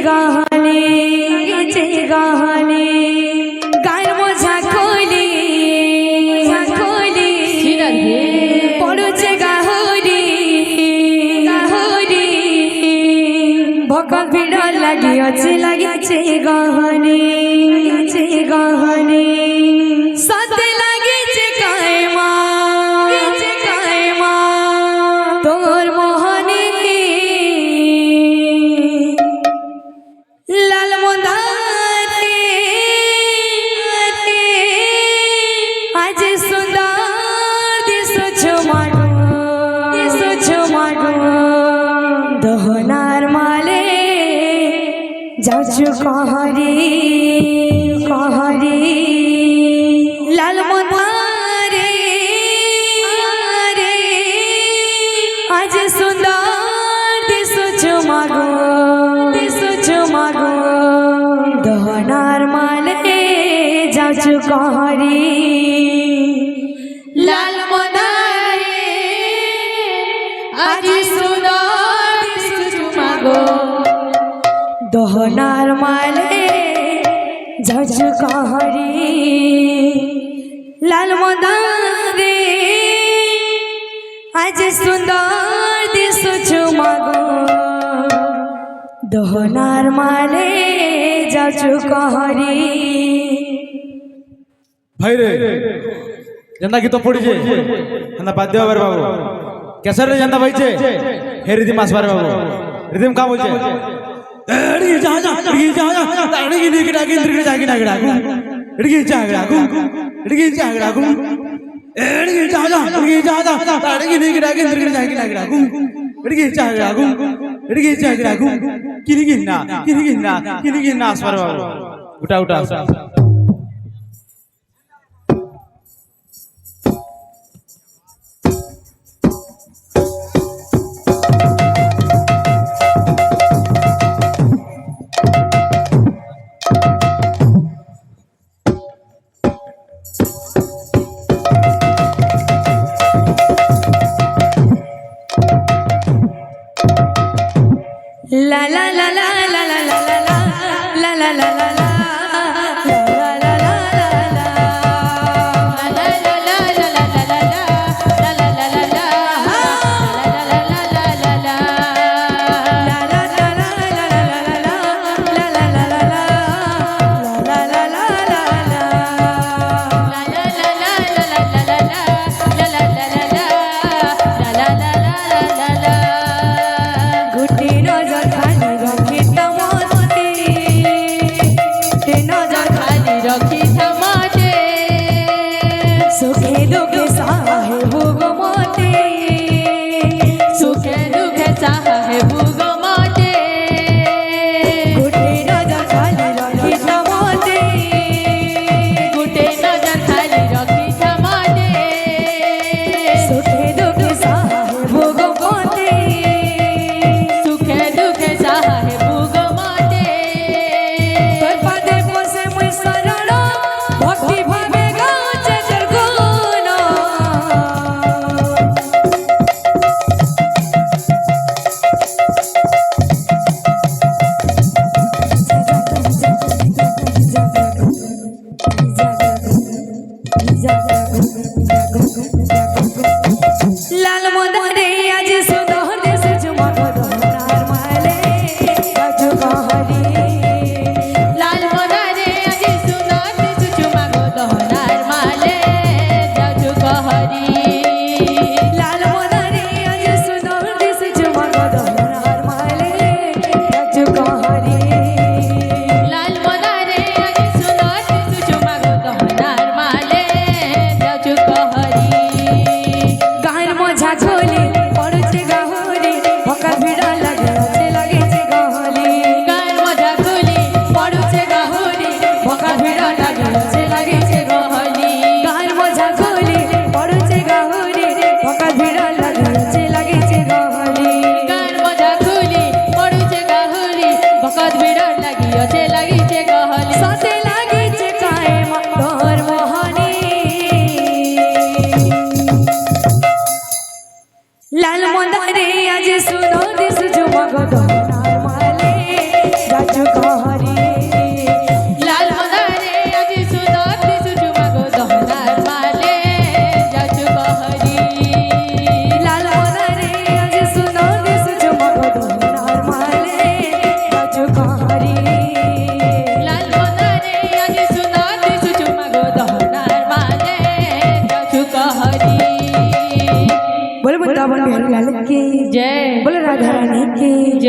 গহলে গায়ের মজা কইলি পড়ুছে গাহরি ভকত ভিড় লাগিছে গহনে সাথে লাগিছে কায়মা তোর মোহনে লাল মন্দারে আজ সুন্দর দিশো ঝুমাগো দহনার মালে যাচ্ছু কহরে লাল মন্দারে আজ সুন্দর দিশো ঝুমাগো দহনার মালে যাচ্ছু কহরে লাল মন্দারে আজ সুন্দর দিশো ঝুমাগো দহনার মালে যাচ্ছু কহরে লাল মন্দারে আজ সুন্দর দিশো ঝুমাগো দহনার মালে যাচ্ছু কহরে ভাই রে জেন্দা গীত পড়িছে হেন্দা বাদ্য হবার বাবু কেসর রে জেন্দা ভাইছে হে রিদিম আসবার বাবু রিদিম কা বলছে এড়ি যা তাড়ি গিনি কিডা গিন্দ্রি জাগি নাগড়া এড়ি জাগড়া এড়ি জাগড়া এড়ি যা তাড়ি গিনি কিডা গিন্দ্রি জাগি নাগড়া এড়ি জাগড়া কিনি গিন্না আসবার বাবু উঠা la la la la la la la la la la la la la লাল মন্দারে আজ সুন্দর দেশ ঝুমাগো দহনার মালে যাচ্ছু কহরে লাল মন্দারে আজ সুন্দর দেশ ঝুমাগো দহনার মালে যাচ্ছু কহরে লাল মন্দারে আজ সুন্দর দেশ ঝুমাগো দহনার মালে যাচ্ছু কহরে লাল মন্দারে আজ সুন্দর দেশ ঝুমাগো দহনার মালে যাচ্ছু কহরে গায়ের মজা খোলে পড়ছে গাহরে ভকার ভিড়া লাগিছে গহলে গায়ের মজা খোলে পড়ছে গাহরে ভকার ভিড়া লাগিছে গহলে গায়ের মজা খোলে পড়ছে গাহরে ভকার ভিড়া লাগিছে গহলে গায়ের মজা খোলে পড়ছে গাহরে ভকার ভিড়া লাগিছে গহলে সাথে লাগিছে কায়মা তোর মোহনে লাল মন্দারে আজ সুন্দর দিশো ঝুমাগো দহনার মালে যাচ্ছু वृंदावन बिहारी लाल की जय बोले राधा रानी